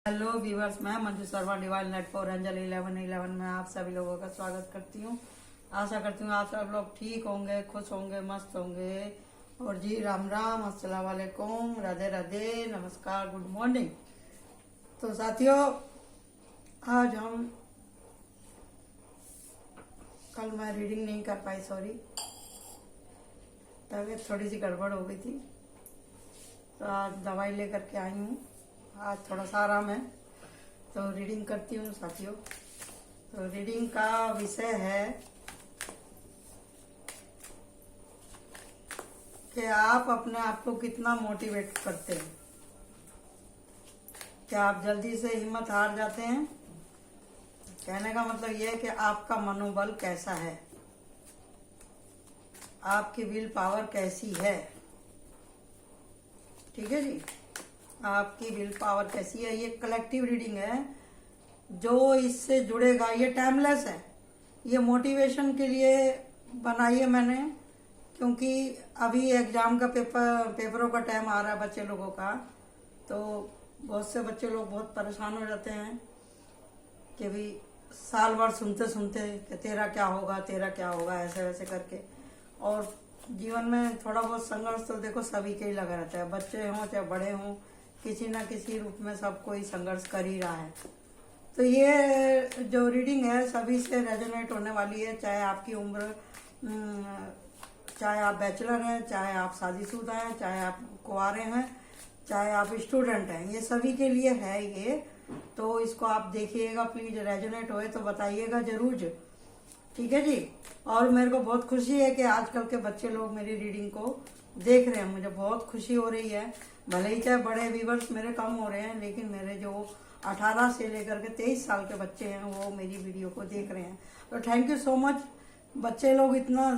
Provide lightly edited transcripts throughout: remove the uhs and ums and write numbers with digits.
Hello viewers, मैं Manju Sharma divine light for angel 1111 में आप सभी लोगों का स्वागत करती हूँ। आशा करती हूँ आप सब लोग ठीक होंगे, खुश होंगे, मस्त होंगे। और जी राम राम, अस्सलाम वालेकुम, राधे राधे, नमस्कार, गुड मॉर्निंग। तो साथियों, आज हम कल मैं रीडिंग नहीं कर पाई, सॉरी, तबीयत थोड़ी सी गड़बड़ हो गई थी। तो आज दवाई लेकर के आई हूँ, आज थोड़ा सा आराम है तो रीडिंग करती हूँ साथियों। तो रीडिंग का विषय है कि आप अपने आप को कितना मोटिवेट करते हैं। क्या आप जल्दी से हिम्मत हार जाते हैं? कहने का मतलब यह है कि आपका मनोबल कैसा है, आपकी विल पावर कैसी है। ठीक है जी, आपकी विल पावर कैसी है। ये कलेक्टिव रीडिंग है, जो इससे जुड़ेगा ये टाइमलेस है। ये मोटिवेशन के लिए बनाई है मैंने, क्योंकि अभी एग्जाम का पेपरों का टाइम आ रहा है बच्चे लोगों का। तो बहुत से बच्चे लोग बहुत परेशान हो जाते हैं कि भी साल भर सुनते सुनते कि तेरा क्या होगा, तेरा क्या होगा, ऐसे वैसे करके। और जीवन में थोड़ा बहुत संघर्ष तो देखो सभी के ही लगा रहता है, बच्चे हों चाहे बड़े हों, किसी ना किसी रूप में सब कोई संघर्ष कर ही रहा है। तो ये जो रीडिंग है सभी से रेजोनेट होने वाली है, चाहे आपकी उम्र, चाहे आप बैचलर हैं, चाहे आप शादीशुदा हैं, चाहे आप कुंवारे हैं, चाहे आप स्टूडेंट हैं, ये सभी के लिए है ये। तो इसको आप देखिएगा, प्लीज रेजोनेट होए तो बताइएगा जरूर। ठीक है जी। और मेरे को बहुत खुशी है कि आजकल के बच्चे लोग मेरी रीडिंग को देख रहे हैं, मुझे बहुत खुशी हो रही है। भले ही चाहे बड़े व्यूवर्स मेरे कम हो रहे हैं, लेकिन मेरे जो 18 से लेकर के 23 साल के बच्चे हैं वो मेरी वीडियो को देख रहे हैं। तो थैंक यू सो मच। बच्चे लोग इतना,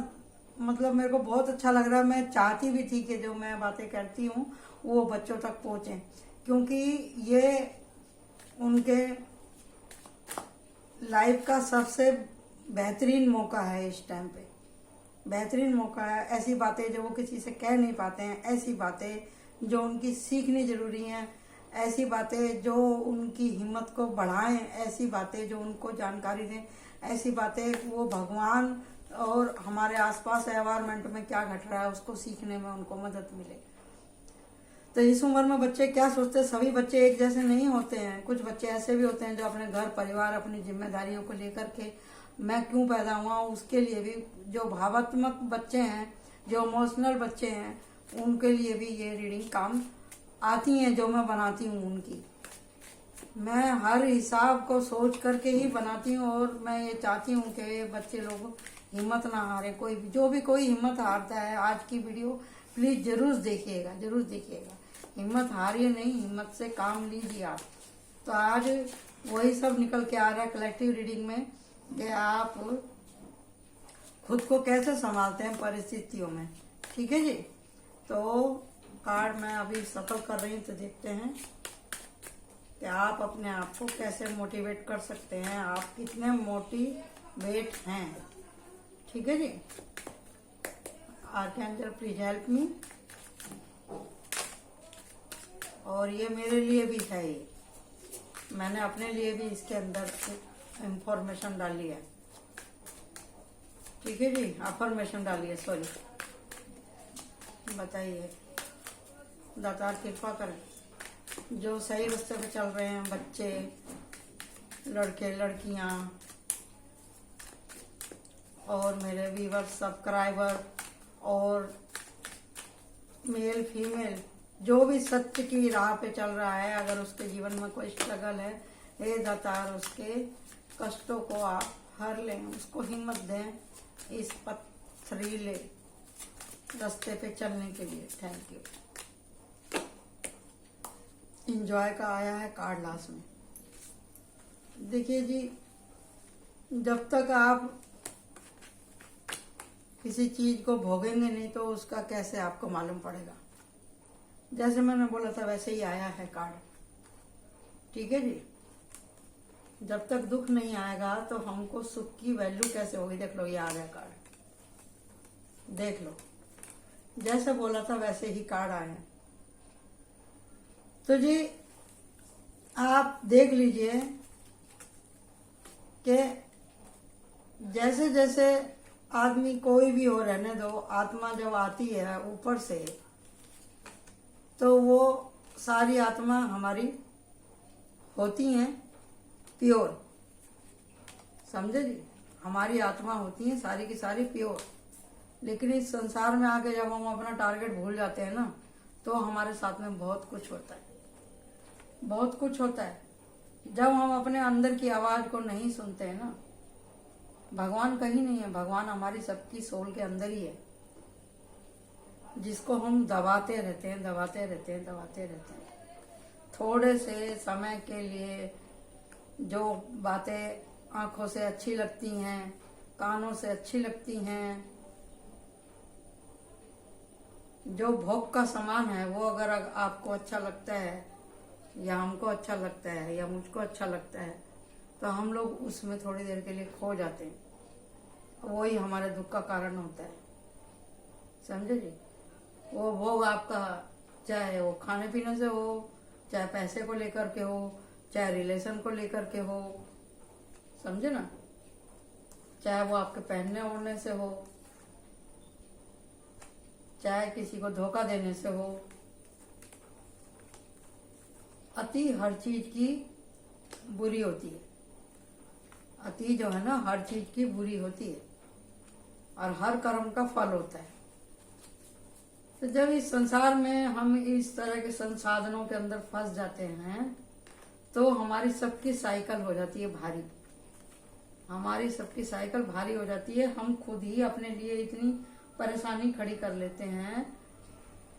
मतलब मेरे को बहुत अच्छा लग रहा है। मैं चाहती भी थी कि जो मैं बातें करती हूँ वो बच्चों तक पहुँचे, क्योंकि ये उनके लाइफ का सबसे बेहतरीन मौका है। इस टाइम पे बेहतरीन मौका है। ऐसी बातें जो वो किसी से कह नहीं पाते हैं, ऐसी बातें जो उनकी सीखनी जरूरी हैं, ऐसी बातें जो उनकी हिम्मत को बढ़ाएं, ऐसी बातें जो उनको जानकारी दें, ऐसी बातें वो भगवान और हमारे आसपास एनवायरनमेंट में क्या घट रहा है उसको सीखने में उनको मदद मिले। तो इस उम्र में बच्चे क्या सोचते हैं, सभी बच्चे एक जैसे नहीं होते हैं। कुछ बच्चे ऐसे भी होते हैं जो अपने घर परिवार, अपनी जिम्मेदारियों को लेकर के मैं क्यों पैदा हुआ उसके लिए भी, जो भावात्मक बच्चे हैं, जो इमोशनल बच्चे हैं, उनके लिए भी ये रीडिंग काम आती हैं जो मैं बनाती हूँ उनकी। मैं हर हिसाब को सोच करके ही बनाती हूँ और मैं ये चाहती हूँ कि बच्चे लोग हिम्मत ना हारे। कोई भी, जो भी कोई हिम्मत हारता है, आज की वीडियो प्लीज जरूर देखिएगा, जरूर देखिएगा। हिम्मत हारिए नहीं, हिम्मत से काम लीजिए आप। तो आज वही सब निकल के आ रहा है कलेक्टिव रीडिंग में कि आप खुद को कैसे संभालते हैं परिस्थितियों में। ठीक है जी। तो कार्ड मैं अभी सफल कर रही हूँ, तो देखते हैं कि आप अपने आप को कैसे मोटिवेट कर सकते हैं, आप कितने मोटिवेट हैं। ठीक है जी। Archangel please help me. और ये मेरे लिए भी है, ये मैंने अपने लिए भी इसके अंदर इंफॉर्मेशन डाली है। ठीक है जी, अफर्मेशन डाली है, सॉरी। बताइए, दातार कृपा करें। जो सही रास्ते पे चल रहे हैं बच्चे, लड़के लड़कियां और मेरे व्यूवर, सब्सक्राइबर और मेल फीमेल, जो भी सत्य की राह पे चल रहा है, अगर उसके जीवन में कोई स्ट्रगल है, हे दातार उसके कष्टों को आप हर लें, उसको हिम्मत दें इस पथरीले रास्ते पे चलने के लिए। Thank you. इंजॉय का आया है कार्ड लास्ट में। देखिए जी, जब तक आप किसी चीज को भोगेंगे नहीं तो उसका कैसे आपको मालूम पड़ेगा। जैसे मैंने बोला था वैसे ही आया है कार्ड। ठीक है जी। जब तक दुख नहीं आएगा तो हमको सुख की वैल्यू कैसे होगी। देख लो, ये आ गया कार्ड, देख लो। जैसे बोला था वैसे ही कार्ड आए हैं। तो जी, आप आप देख लीजिए कि जैसे जैसे आदमी कोई भी हो, रहने दो, आत्मा जब आती है ऊपर से तो वो सारी आत्मा हमारी होती हैं प्योर, समझे जी। हमारी आत्मा होती है सारी की सारी प्योर। लेकिन इस संसार में आके जब हम अपना टारगेट भूल जाते हैं ना, तो हमारे साथ में बहुत कुछ होता है, बहुत कुछ होता है। जब हम अपने अंदर की आवाज को नहीं सुनते हैं ना, भगवान कहीं नहीं है, भगवान हमारी सबकी सोल के अंदर ही है, जिसको हम दबाते रहते हैं, दबाते रहते हैं, दबाते रहते हैं। थोड़े से समय के लिए जो बातें आंखों से अच्छी लगती हैं, कानों से अच्छी लगती हैं, जो भोग का सामान है, वो अगर आपको अच्छा लगता है या हमको अच्छा लगता है या मुझको अच्छा लगता है, तो हम लोग उसमें थोड़ी देर के लिए खो जाते हैं। वही हमारे दुख का कारण होता है, समझे जी। वो भोग आपका, चाहे वो खाने पीने से हो, चाहे पैसे को लेकर के हो, चाहे रिलेशन को लेकर के हो, समझे ना, चाहे वो आपके पहनने ओढ़ने से हो, चाहे किसी को धोखा देने से हो। अति हर चीज की बुरी होती है। अति जो है ना, हर चीज की बुरी होती है और हर कर्म का फल होता है। तो जब इस संसार में हम इस तरह के संसाधनों के अंदर फंस जाते हैं, तो हमारी सबकी साइकिल हो जाती है भारी, हमारी सबकी साइकिल भारी हो जाती है। हम खुद ही अपने लिए इतनी परेशानी खड़ी कर लेते हैं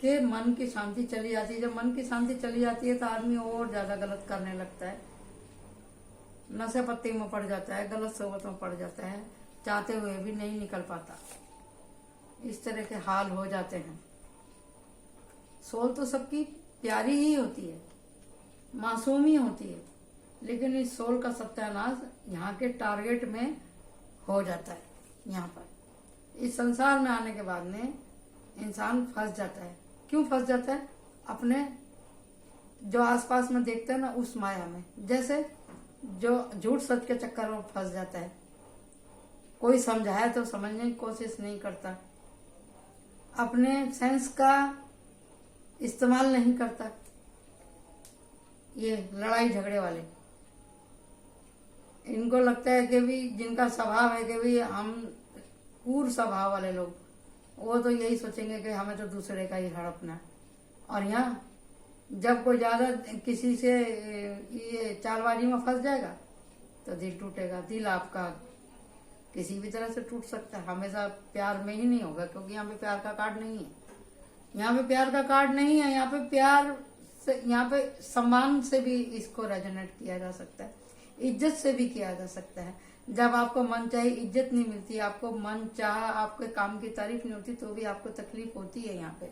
कि मन की शांति चली जाती है। जब मन की शांति चली जाती है तो आदमी और ज्यादा गलत करने लगता है, नशे पत्ती में पड़ जाता है, गलत सोबत में पड़ जाता है, चाहते हुए भी नहीं निकल पाता। इस तरह के हाल हो जाते हैं। सोल तो सबकी प्यारी ही होती है, मासूम ही होती है, लेकिन इस सोल का सत्यानाश यहाँ के टारगेट में हो जाता है। यहाँ पर इस संसार में आने के बाद में इंसान फंस जाता है। क्यों फंस जाता है? अपने जो आसपास में देखते हैं ना, उस माया में। जैसे जो झूठ सच के चक्कर में फंस जाता है, कोई समझाए तो समझने की कोशिश नहीं करता, अपने सेंस का इस्तेमाल नहीं करता। ये लड़ाई झगड़े वाले, इनको लगता है कि भी जिनका स्वभाव है कि भी हम क्रूर स्वभाव वाले लोग, वो तो यही सोचेंगे कि हमें तो दूसरे का ही हड़पना है। और यहाँ जब कोई ज्यादा किसी से ये चालबाजी में फंस जाएगा तो दिल टूटेगा। दिल आपका किसी भी तरह से टूट सकता है, हमेशा प्यार में ही नहीं होगा, क्योंकि यहाँ पे प्यार का कार्ड नहीं है। यहाँ पे प्यार का कार्ड नहीं है। यहाँ पे प्यार से, यहाँ पे सम्मान से भी इसको रेजोनेट किया जा सकता है, इज्जत से भी किया जा सकता है। जब आपको मन चाहे इज्जत नहीं मिलती, आपको मन चाह आपके काम की तारीफ नहीं होती, तो भी आपको तकलीफ होती है यहाँ पे,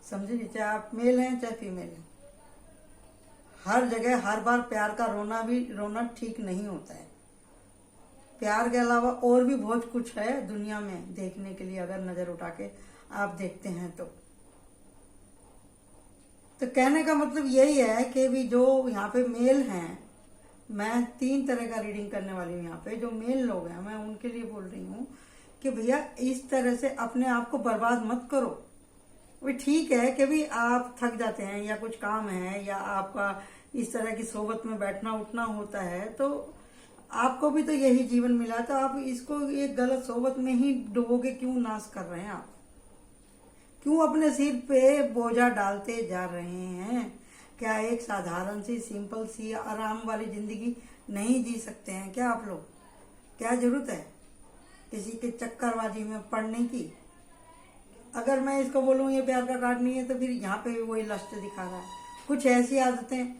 समझे नहीं। चाहे आप मेल हैं चाहे फीमेल हैं, हर जगह हर बार प्यार का रोना ठीक नहीं होता है। प्यार के अलावा और भी बहुत कुछ है दुनिया में देखने के लिए, अगर नजर उठा के आप देखते हैं तो कहने का मतलब यही है कि भी जो यहाँ पे मेल हैं, मैं 3 तरह का रीडिंग करने वाली हूँ। यहाँ पे जो मेल लोग हैं, मैं उनके लिए बोल रही हूँ कि भैया इस तरह से अपने आप को बर्बाद मत करो। वो ठीक है कि भी आप थक जाते हैं या कुछ काम है या आपका इस तरह की सोबत में बैठना उठना होता है, तो आपको भी तो यही जीवन मिला, तो आप इसको एक गलत सोबत में ही डुबोके क्यों नाश कर रहे हैं? आप क्यों अपने सिर पे बोझा डालते जा रहे हैं? क्या एक साधारण सी सिंपल सी आराम वाली जिंदगी नहीं जी सकते हैं क्या आप लोग? क्या जरूरत है किसी के चक्करबाजी में पड़ने की? अगर मैं इसको बोलूं ये प्यार का कार्ड नहीं है, तो फिर यहाँ पे भी वही लस्ट दिखा रहा है। कुछ ऐसी आदतें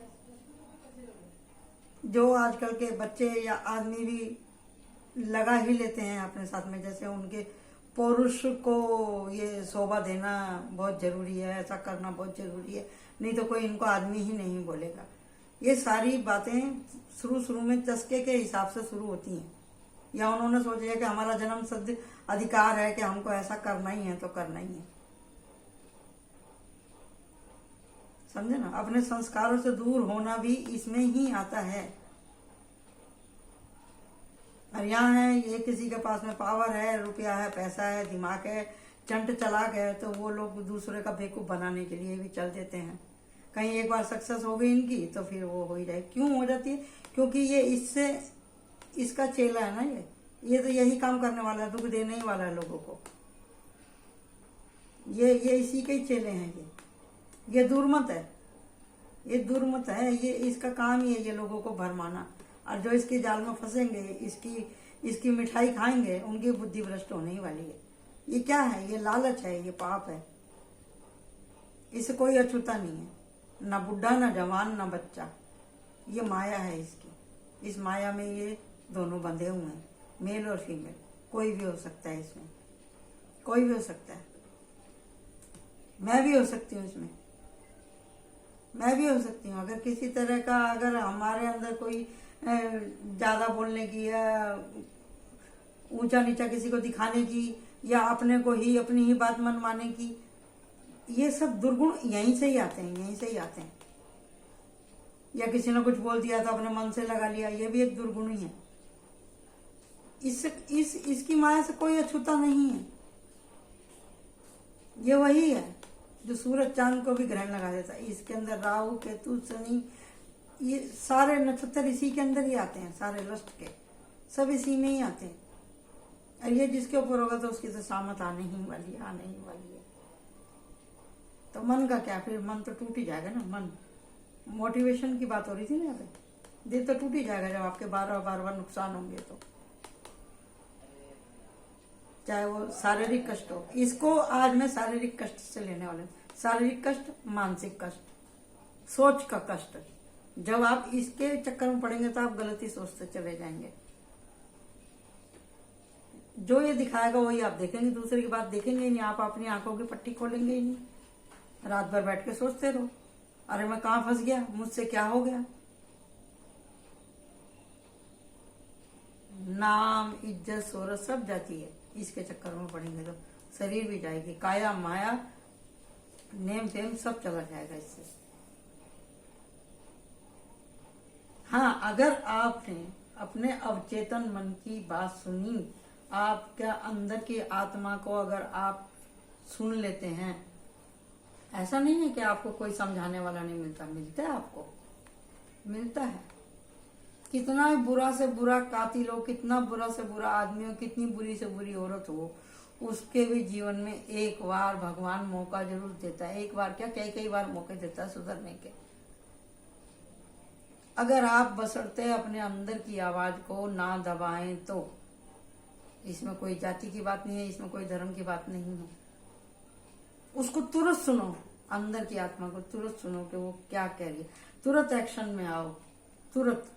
जो आजकल के बच्चे या आदमी भी लगा ही लेते हैं अपने साथ में, जैसे उनके पुरुष को ये शोभा देना बहुत जरूरी है, ऐसा करना बहुत जरूरी है, नहीं तो कोई इनको आदमी ही नहीं बोलेगा। ये सारी बातें शुरू में चस्के के हिसाब से शुरू होती हैं, या उन्होंने सोचा है कि हमारा जन्म सिद्ध अधिकार है कि हमको ऐसा करना ही है तो करना ही है, समझे ना, अपने संस्कारों से दूर होना भी इसमें ही आता है। और यहाँ है ये किसी के पास में पावर है, रुपया है, पैसा है, दिमाग है, चंट चलाक है, तो वो लोग दूसरे का बेवकूफ बनाने के लिए भी चल देते हैं। कहीं एक बार सक्सेस हो गई इनकी तो फिर वो हो ही जाए। क्यों हो जाती है? क्योंकि ये इससे इसका चेला है ना, ये तो यही काम करने वाला है, दुख देने ही वाला है लोगों को। ये इसी के ही चेले हैं। ये दुर्मत है, ये दुर्मत है, ये इसका काम ही है ये लोगों को भरमाना। और जो इसके जाल में फंसेंगे, इसकी मिठाई खाएंगे, उनकी बुद्धि भ्रष्ट होने ही वाली है। ये क्या है? ये लालच है, ये पाप है। इसे कोई अछूता नहीं है, ना बुढ़ा, ना जवान, ना बच्चा। ये माया है इसकी। इस माया में ये दोनों बंधे हुए हैं, मेल और फीमेल। कोई भी हो सकता है इसमें, कोई भी हो सकता है। मैं भी हो सकती हूँ इसमें, मैं भी हो सकती हूँ। अगर किसी तरह का, अगर हमारे अंदर कोई ज्यादा बोलने की या ऊंचा नीचा किसी को दिखाने की या अपने को ही, अपनी ही बात मनवाने की, ये सब दुर्गुण यहीं से ही आते हैं, यहीं से ही आते हैं। या किसी ने कुछ बोल दिया तो अपने मन से लगा लिया, ये भी एक दुर्गुण ही है। इसकी माया से कोई अछूता नहीं है। ये वही है जो सूरज चांद को भी ग्रहण लगा देता है। इसके अंदर राहु, केतु, शनि, ये सारे नक्षत्र इसी के अंदर ही आते हैं। सारे लस्ट के सब इसी में ही आते हैं। और ये जिसके ऊपर होगा तो उसकी तो सामत आने ही वाली है, आने ही वाली है। तो मन का क्या, फिर मन तो टूट ही जाएगा ना। मन, मोटिवेशन की बात हो रही थी ना, दिल तो टूट ही जाएगा जब आपके बार बार नुकसान होंगे। तो चाहे वो शारीरिक कष्ट हो, इसको आज मैं शारीरिक कष्ट से लेने वाले हूँ। शारीरिक कष्ट, मानसिक कष्ट, सोच का कष्ट। जब आप इसके चक्कर में पड़ेंगे तो आप गलती सोचते चले जाएंगे। जो ये दिखाएगा वही आप देखेंगे, दूसरे की बात देखेंगे ही नहीं। आप अपनी आंखों की पट्टी खोलेंगे ही नहीं। रात भर बैठ के सोचते रहो, अरे मैं कहाँ फंस गया, मुझसे क्या हो गया। नाम, इज्जत, शोहरत सब जाती है इसके चक्कर में पड़ेंगे तो। शरीर भी जाएगी, काया माया, नेम फेम सब चला जाएगा इससे। हाँ, अगर आपने अपने अवचेतन मन की बात सुनी, आपके अंदर की आत्मा को अगर आप सुन लेते हैं, ऐसा नहीं है कि आपको कोई समझाने वाला नहीं मिलता, मिलता है, आपको मिलता है। कितना बुरा से बुरा कातिल हो, कितना बुरा से बुरा आदमी हो, कितनी बुरी से बुरी औरत हो, उसके भी जीवन में एक बार भगवान मौका जरूर देता है। एक बार क्या, कई बार मौके देता है सुधरने के। अगर आप बसरते अपने अंदर की आवाज को ना दबाएं तो। इसमें कोई जाति की बात नहीं है, इसमें कोई धर्म की बात नहीं है। उसको तुरंत सुनो, अंदर की आत्मा को तुरंत सुनो कि वो क्या कह रही है। तुरंत एक्शन में आओ, तुरंत।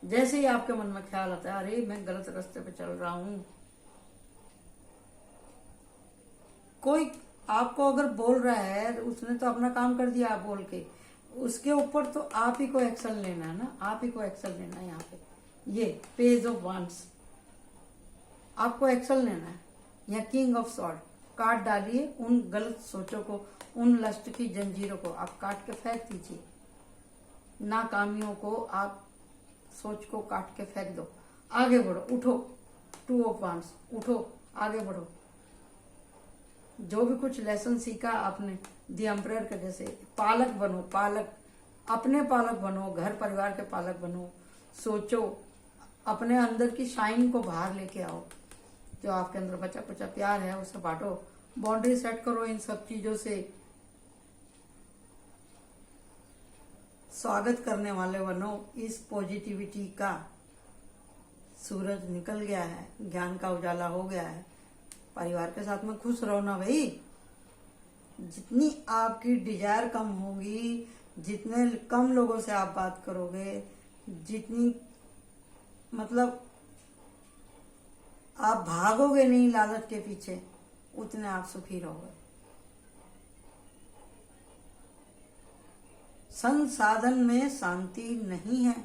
जैसे ही आपके मन में ख्याल आता है, अरे मैं गलत रास्ते पे चल रहा हूं, कोई आपको अगर बोल रहा है, उसने तो अपना काम कर दिया आप बोल के, उसके ऊपर तो आप ही को एक्शन लेना है ना, आप ही को एक्शन लेना है। यहाँ पे ये पेज ऑफ वांड्स, आपको एक्शन लेना है। यहाँ किंग ऑफ सॉर्ड, काट डालिए उन गलत सोचों को, उन लस्ट की जंजीरों को आप काट के फेंक दीजिए। नाकामियों को आप सोच को काट के फेंक दो, आगे बढ़ो, उठो। टू ऑफ वांड्स, उठो, आगे बढ़ो। जो भी कुछ लेसन सीखा आपने द एम्परर के जैसे, पालक बनो, पालक, अपने पालक बनो, घर परिवार के पालक बनो। सोचो, अपने अंदर की शाइन को बाहर लेके आओ। जो आपके अंदर बचा कुचा प्यार है उसे बांटो, बाउंड्री सेट करो इन सब चीजों से। स्वागत करने वाले बनो इस पॉजिटिविटी का। सूरज निकल गया है, ज्ञान का उजाला हो गया है। परिवार के साथ में खुश रहो ना भाई। जितनी आपकी डिजायर कम होगी, जितने कम लोगों से आप बात करोगे, जितनी मतलब आप भागोगे नहीं लालच के पीछे, उतने आप सुखी रहोगे। संसाधन में शांति नहीं है,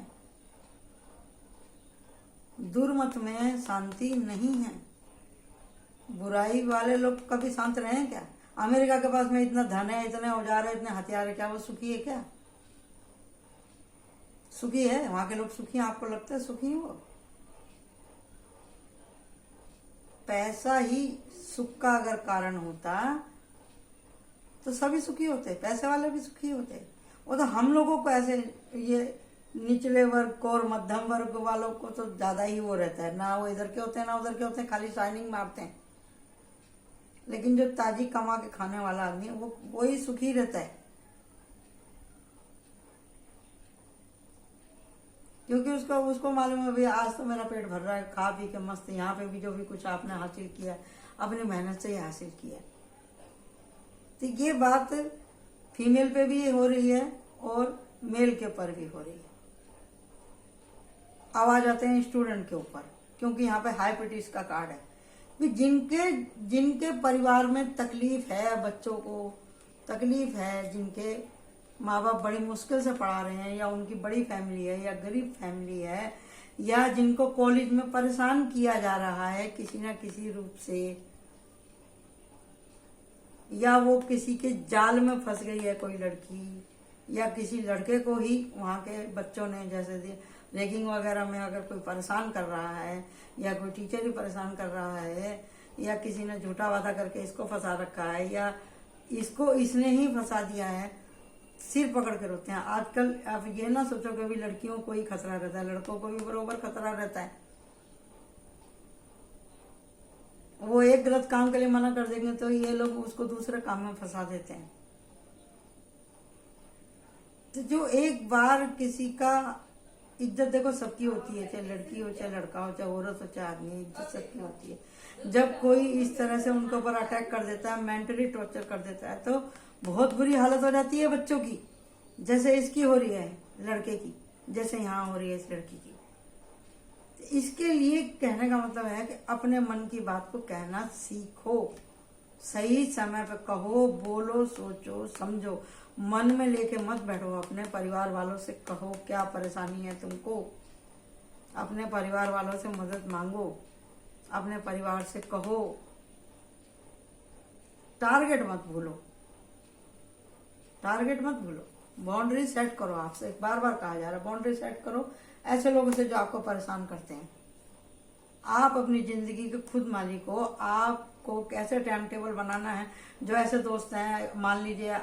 दुर्मत में शांति नहीं है। बुराई वाले लोग कभी शांत रहे हैं क्या? अमेरिका के पास में इतना धन है, इतने औजार है, इतने हथियार है, क्या वो सुखी है? क्या सुखी है? वहां के लोग सुखी हैं? आपको लगता है सुखी है वो? पैसा ही सुख का अगर कारण होता तो सभी सुखी होते, पैसे वाले भी सुखी होते। वो तो हम लोगों को ऐसे, ये निचले वर्ग को और मध्यम वर्ग वालों को तो ज्यादा ही वो रहता है, ना वो इधर के होते हैं ना उधर के होते हैं, खाली शाइनिंग मारते हैं। लेकिन जो ताजी कमा के खाने वाला आदमी है वो ही सुखी रहता है, क्योंकि उसको मालूम है भाई आज तो मेरा पेट भर रहा है, खा पी के मस्त। यहाँ पे भी जो भी कुछ आपने हासिल किया अपनी मेहनत से ही हासिल किया। तो ये बात फीमेल पे भी हो रही है और मेल के ऊपर भी हो रही है। अब आ जाते हैं स्टूडेंट के ऊपर, क्योंकि यहाँ पे हाइपेटिस का कार्ड है कि जिनके परिवार में तकलीफ है, बच्चों को तकलीफ है, जिनके माँ बाप बड़ी मुश्किल से पढ़ा रहे हैं, या उनकी बड़ी फैमिली है या गरीब फैमिली है, या जिनको कॉलेज में परेशान किया जा रहा है किसी ना किसी रूप से, या वो किसी के जाल में फंस गई है कोई लड़की, या किसी लड़के को ही वहाँ के बच्चों ने जैसे रैगिंग वगैरह में अगर कोई परेशान कर रहा है, या कोई टीचर ही परेशान कर रहा है, या किसी ने झूठा वादा करके इसको फंसा रखा है, या इसने ही फंसा दिया है, सिर पकड़ के रोते हैं। आजकल आप ये ना सोचो कि भी लड़कियों को ही खतरा रहता है, लड़कों को भी बराबर खतरा रहता है। वो एक गलत काम के लिए मना कर देंगे तो ये लोग उसको दूसरे काम में फंसा देते हैं। तो जो एक बार किसी का इज्जत, देखो सबकी होती है, चाहे लड़की हो चाहे लड़का हो, चाहे औरत हो चाहे आदमी, इज्जत सबकी होती है। जब कोई इस तरह से उनके ऊपर अटैक कर देता है, मेंटली टॉर्चर कर देता है, तो बहुत बुरी हालत हो जाती है बच्चों की, जैसे इसकी हो रही है लड़के की, जैसे यहाँ हो रही है इस लड़की की। इसके लिए कहने का मतलब है कि अपने मन की बात को कहना सीखो, सही समय पे कहो, बोलो, सोचो, समझो, मन में लेके मत बैठो। अपने परिवार वालों से कहो क्या परेशानी है तुमको, अपने परिवार वालों से मदद मांगो, अपने परिवार से कहो। टारगेट मत भूलो, टारगेट मत भूलो, बाउंड्री सेट करो। आपसे बार बार कहा जा रहा है बाउंड्री सेट करो ऐसे लोगों से जो आपको परेशान करते हैं। आप अपनी जिंदगी के खुद मालिक हो, आपको कैसे टाइम टेबल बनाना है। जो ऐसे दोस्त हैं, मान लीजिए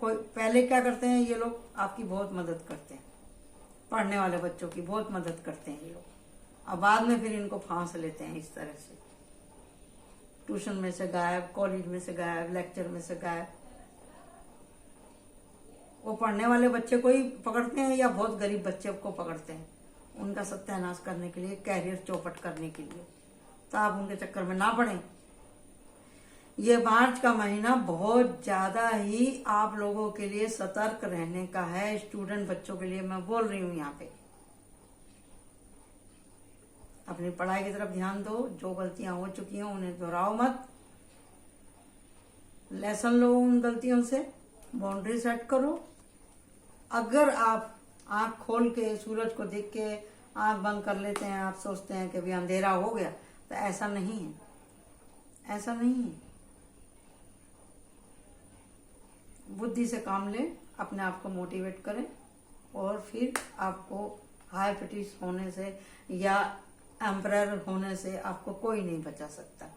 कोई पहले क्या करते हैं ये लोग, आपकी बहुत मदद करते हैं, पढ़ने वाले बच्चों की बहुत मदद करते हैं ये लोग, अब बाद में फिर इनको फांस लेते हैं इस तरह से, ट्यूशन में से गायब, कॉलेज में से गायब, लेक्चर में से गायब। वो पढ़ने वाले बच्चे को ही पकड़ते हैं या बहुत गरीब बच्चे को पकड़ते हैं, उनका सत्यानाश करने के लिए, कैरियर चौपट करने के लिए। तो आप उनके चक्कर में ना पड़ें। ये मार्च का महीना बहुत ज्यादा ही आप लोगों के लिए सतर्क रहने का है। स्टूडेंट बच्चों के लिए मैं बोल रही हूँ यहाँ पे, अपनी पढ़ाई की तरफ ध्यान दो। जो गलतियां हो चुकी हैं उन्हें दोहराओ मत, लेसन लो उन गलतियों से, बाउंड्री सेट करो। अगर आप आंख खोल के सूरज को देख के आंख बंद कर लेते हैं, आप सोचते हैं कि भी अंधेरा हो गया, तो ऐसा नहीं है, ऐसा नहीं है। बुद्धि से काम लें, अपने आप को मोटिवेट करें, और फिर आपको हाइपेटिस होने से या एम्परर होने से आपको कोई नहीं बचा सकता।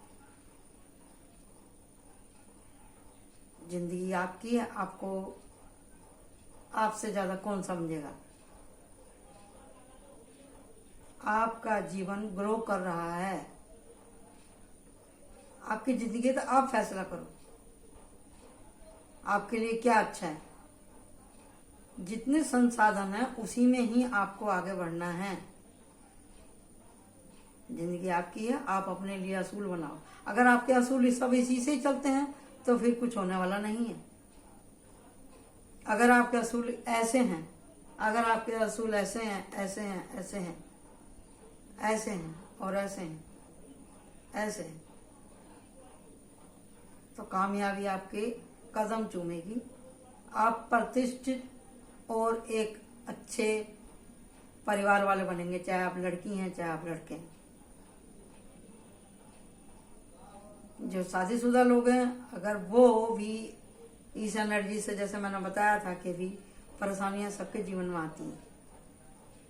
जिंदगी आपकी है, आपको आपसे ज्यादा कौन समझेगा। आपका जीवन ग्रो कर रहा है, आपकी जिंदगी, तो आप फैसला करो आपके लिए क्या अच्छा है। जितने संसाधन है उसी में ही आपको आगे बढ़ना है। जिंदगी आपकी है, आप अपने लिए असूल बनाओ। अगर आपके असूल सब इसी से ही चलते हैं तो फिर कुछ होने वाला नहीं है। अगर आपके असूल ऐसे हैं, अगर आपके असूल ऐसे हैं, ऐसे हैं, ऐसे हैं, ऐसे हैं और ऐसे हैं, ऐसे हैं, तो कामयाबी आपके कदम चूमेगी। आप प्रतिष्ठित और एक अच्छे परिवार वाले बनेंगे, चाहे आप लड़की हैं चाहे आप लड़के हैं। जो शादीशुदा लोग हैं, अगर वो भी इस एनर्जी से, जैसे मैंने बताया था कि भी परेशानियां सबके जीवन में आती हैं।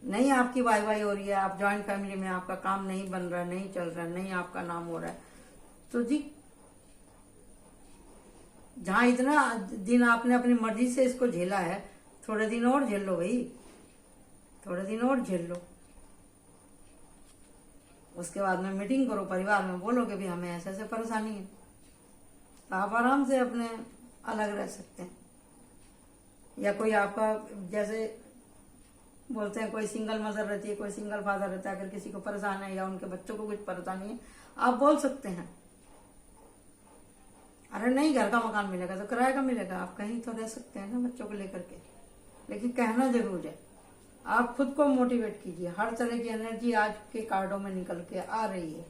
नहीं आपकी वाई वाई हो रही है, आप जॉइंट फैमिली में, आपका काम नहीं बन रहा है, नहीं चल रहा है, नहीं आपका नाम हो रहा है, तो जी जहां इतना दिन आपने अपनी मर्जी से इसको झेला है, थोड़े दिन और झेल लो भाई, थोड़े दिन और झेल लो। उसके बाद में मीटिंग करो, परिवार में बोलो कि भी हमें ऐसे ऐसे परेशानी है, तो आप आराम से अपने अलग रह सकते हैं। या कोई आपका, जैसे बोलते हैं कोई सिंगल मदर रहती है, कोई सिंगल फादर रहता है, अगर किसी को परेशान है या उनके बच्चों को कुछ परेशानी है, आप बोल सकते हैं अरे नहीं घर का मकान मिलेगा तो किराए का मिलेगा, आप कहीं तो रह सकते हैं ना बच्चों को लेकर के। लेकिन कहना जरूर है, आप खुद को मोटिवेट कीजिए। हर तरह की एनर्जी आज के कार्डों में निकल के आ रही है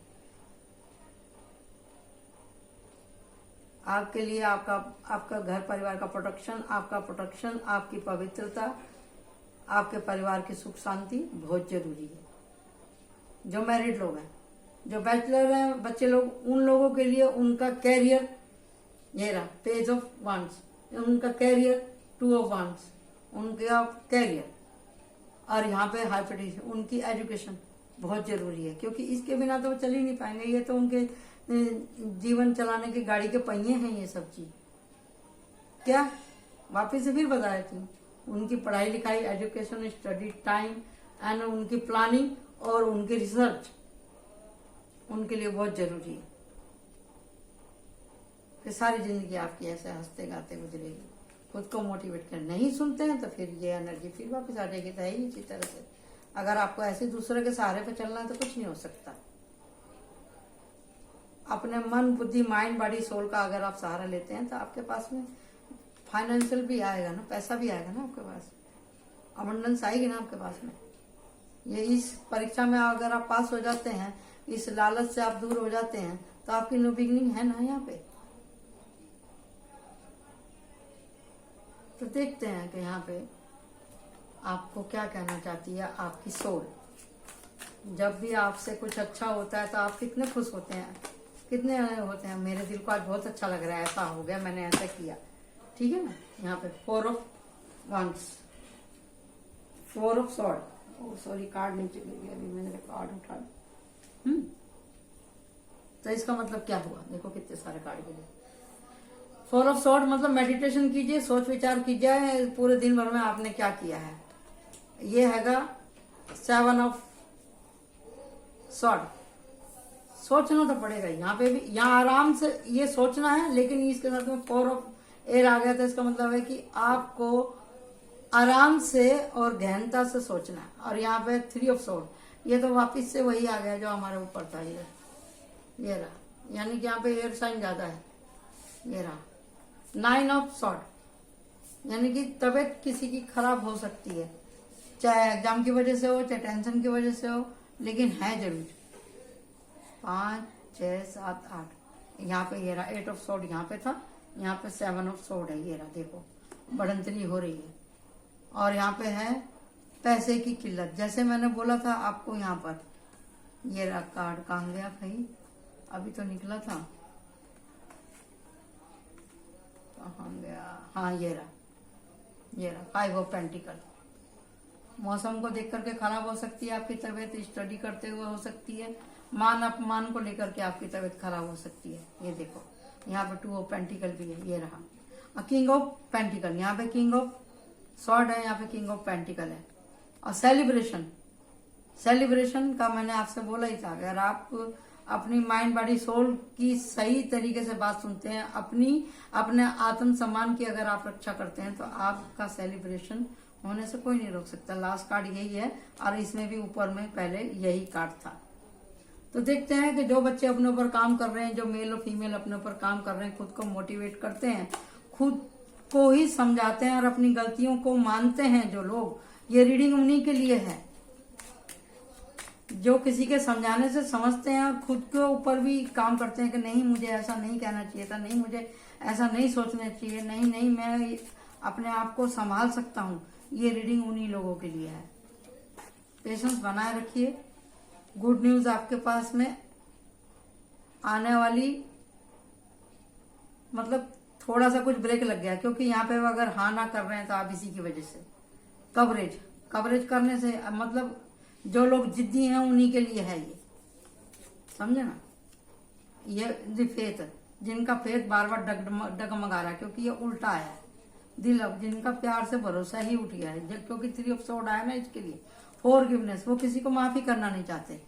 आपके लिए। आपका घर परिवार का प्रोटेक्शन, आपका प्रोटेक्शन, आपकी पवित्रता, आपके परिवार की सुख शांति बहुत जरूरी है। जो मैरिड लोग हैं, जो बैचलर हैं, बच्चे लोग, उन लोगों के लिए उनका कैरियर, ये रहा पेज ऑफ वांड्स, उनका कैरियर, टू ऑफ वांड्स, उनका कैरियर, और यहाँ पे हाइपोथेसिस, उनकी एजुकेशन बहुत जरूरी है, क्योंकि इसके बिना तो वो चल ही नहीं पाएंगे। ये तो उनके जीवन चलाने की गाड़ी के पहिए हैं ये सब चीज। क्या वापिस से फिर बताया थी, उनकी पढ़ाई लिखाई, एजुकेशन, स्टडी टाइम एंड उनकी प्लानिंग और उनकी रिसर्च उनके लिए बहुत जरूरी है कि सारी जिंदगी आपकी ऐसे हंसते गाते गुजरेगी। खुद को मोटिवेट कर नहीं सुनते हैं तो फिर ये एनर्जी फिर वापस आ जाएगी। तो है ही इसी तरह से, अगर आपको ऐसे दूसरे के सहारे पे चलना है तो कुछ नहीं हो सकता। अपने मन, बुद्धि, माइंड, बॉडी, सोल का अगर आप सहारा लेते हैं तो आपके पास में फाइनेंशियल भी आएगा ना, पैसा भी आएगा ना आपके पास, अबंडेंस आएगी ना आपके पास में। ये इस परीक्षा में अगर आप पास हो जाते हैं, इस लालच से आप दूर हो जाते हैं, तो आपकी न्यू बिगनिंग है ना यहाँ पे। तो देखते हैं कि यहाँ पे आपको क्या कहना चाहती है आपकी सोल। जब भी आपसे कुछ अच्छा होता है तो आप कितने खुश होते हैं, कितने होते हैं, मेरे दिल को आज बहुत अच्छा लग रहा है, ऐसा हो गया, मैंने ऐसा किया, ठीक है ना। यहाँ पे 4 of wands, 4 of sword, sorry card नीचे गिर गया, अभी मैंने कार्ड उठा। तो इसका मतलब क्या हुआ, देखो कितने सारे कार्ड गिरे। 4 ऑफ सॉर्ड मतलब मेडिटेशन कीजिए, सोच विचार कीजिए पूरे दिन भर में आपने क्या किया है। ये हैगा 7 ऑफ सॉर्ड, सोचना तो पड़ेगा यहाँ पे भी, यहाँ आराम से ये सोचना है, लेकिन इसके साथ में 4 ऑफ एयर आ गया, तो इसका मतलब है कि आपको आराम से और गहनता से सोचना है। और यहाँ पे 3 ऑफ सॉर्ड, ये तो वापिस से वही आ गया जो हमारे ऊपर था, ये रहा, यानी कि यहाँ पे एयर साइन ज्यादा है, ये रहा। 9 ऑफ सॉर्ड, यानी कि तबीयत किसी की खराब हो सकती है, चाहे एग्जाम की वजह से हो, चाहे टेंशन की वजह से हो, लेकिन है जरूर। 5, 6, 7, 8, यहाँ पे ये रहा 8 ऑफ सॉर्ड, यहाँ पे था, यहाँ पे 7 ऑफ सॉर्ड है, ये रहा, देखो बढ़ंतरी हो रही है। और यहाँ पे है पैसे की किल्लत, जैसे मैंने बोला था आपको, यहाँ पर ये रहा कार्ड, कहाँ गया भाई, अभी तो निकला था, कहाँ गया, हाँ ये रहा 5 ऑफ पेंटिकल। मौसम को देख करके खराब हो सकती है आपकी तबीयत, स्टडी करते हुए हो सकती है, मान अपमान को लेकर के आपकी तबीयत खराब हो सकती है। ये देखो यहाँ पे 2 ऑफ पेंटिकल भी है, ये रहा किंग ऑफ पेंटिकल, यहाँ पे किंग ऑफ सॉर्ड है, यहाँ पे किंग ऑफ पेंटिकल है। और सेलिब्रेशन का मैंने आपसे बोला ही था, अगर आप अपनी माइंड बॉडी सोल की सही तरीके से बात सुनते हैं, अपने आत्म सम्मान की अगर आप रक्षा करते हैं, तो आपका सेलिब्रेशन होने से कोई नहीं रोक सकता। लास्ट कार्ड यही है, और इसमें भी ऊपर में पहले यही कार्ड था। तो देखते हैं कि जो बच्चे अपने ऊपर काम कर रहे हैं, जो मेल और फीमेल अपने ऊपर काम कर रहे हैं, खुद को मोटिवेट करते हैं, खुद को ही समझाते हैं और अपनी गलतियों को मानते हैं जो लोग, ये रीडिंग उन्हीं के लिए है जो किसी के समझाने से समझते हैं और खुद के ऊपर भी काम करते हैं कि नहीं मुझे ऐसा नहीं कहना चाहिए था, नहीं मुझे ऐसा नहीं सोचना चाहिए, नहीं मैं अपने आप को संभाल सकता हूँ। ये रीडिंग उन्हीं लोगों के लिए है। पेशेंस बनाए रखिए। गुड न्यूज आपके पास में आने वाली मतलब थोड़ा सा कुछ ब्रेक लग गया, क्योंकि यहाँ पे वो अगर हाँ ना कर रहे हैं तो आप इसी की वजह से कवरेज करने से मतलब जो लोग जिद्दी हैं उन्हीं के लिए है ये, समझे ना। ये फेथ, जिनका फेथ बार बार डगमगा रहा है, क्योंकि ये उल्टा है। दिल अब जिनका प्यार से भरोसा ही उठ गया है, क्योंकि 3 ऑफ सोर्ड आया ना इसके लिए, फॉरगिवनेस, वो किसी को माफी करना नहीं चाहते,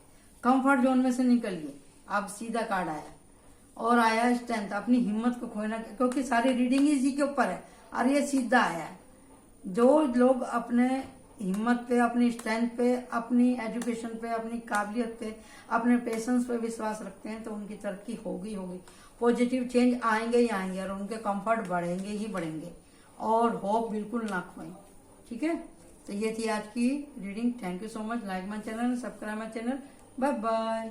कंफर्ट जोन में से निकलिए। अब सीधा कार्ड आया और आया स्ट्रेंथ, अपनी हिम्मत को खोना, क्योंकि सारी रीडिंग ही इसी के ऊपर है और ये सीधा आया है। जो लोग अपने हिम्मत पे, अपनी स्ट्रेंथ पे, अपनी एजुकेशन पे, अपनी काबिलियत पे, अपने पेशेंस पे विश्वास रखते हैं तो उनकी तरक्की होगी। पॉजिटिव चेंज आएंगे ही आएंगे और उनके कंफर्ट बढ़ेंगे ही बढ़ेंगे, और होप बिल्कुल ना खोएं। ठीक है, तो ये थी आज की reading. Thank you so much. Like my channel, subscribe my channel. Bye bye.